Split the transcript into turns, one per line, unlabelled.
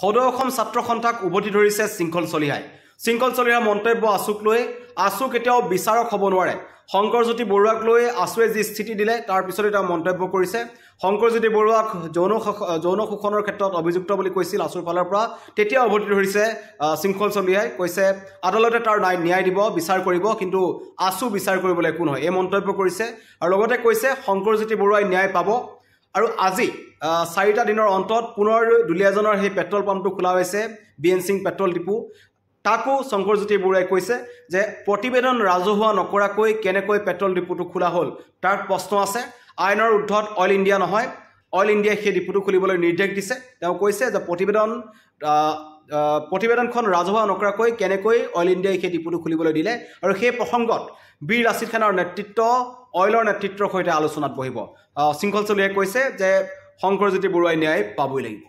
সদৌ অসম ছাত্ৰ সন্থাক উভতি ধৰিছে শৃংখল চলিহাই। শৃংখল চলিহাৰ মন্তব্য আছুক লৈ। আছু কেতিয়াও বিচাৰক হ'ব নোৱাৰে। শংকৰজ্যোতি বৰুৱাক লৈ আছুৱে যি স্থিতি দিলে তাৰ পিছতে তেওঁ মন্তব্য কৰিছে। শংকৰজ্যোতি বৰুৱাক যৌন শোষণৰ ক্ষেত্ৰত অভিযুক্ত বুলি কৈছিল আছুৰ ফালৰ পৰা, তেতিয়া উভতি ধৰিছে শৃংখল চলিহাই। কৈছে আদালতে তাৰ ন্যায় দিব, বিচাৰ কৰিব, কিন্তু আছু বিচাৰ কৰিবলৈ একো নহয়, এই মন্তব্য কৰিছে। আৰু লগতে কৈছে শংকৰজ্যোতি বৰুৱাই ন্যায় পাব। আৰু আজি 4টা দিনৰ অন্তত পুনৰ দুলীয়াজনৰ সেই পেট্ৰল পাম্পটো খোলা হৈছে, BN সিং পেট্ৰল ডিপু। তাকো শংকৰজ্যোতি বৰুৱাই কৈছে যে প্ৰতিবেদন ৰাজহুৱা নকৰাকৈ কেনেকৈ পেট্ৰল ডিপুটো খোলা হ'ল তাৰ প্ৰশ্ন আছে। আইনৰ ঊৰ্ধত অইল ইণ্ডিয়া নহয়, অইল ইণ্ডিয়াই সেই ডিপুটো খুলিবলৈ নিৰ্দেশ দিছে। তেওঁ কৈছে যে প্ৰতিবেদনখন ৰাজহুৱা নকৰাকৈ কেনেকৈ অইল ইণ্ডিয়াই সেই ডিপুটো খুলিবলৈ দিলে। আৰু সেই প্ৰসংগত বীৰ ৰাছিদ খানৰ নেতৃত্ব, অইলৰ নেতৃত্বৰ সৈতে আলোচনাত বহিব। শৃংখল চলিহাই কৈছে যে শংকৰজ্যোতি বৰুৱাই ন্যায় পাবই লাগিব।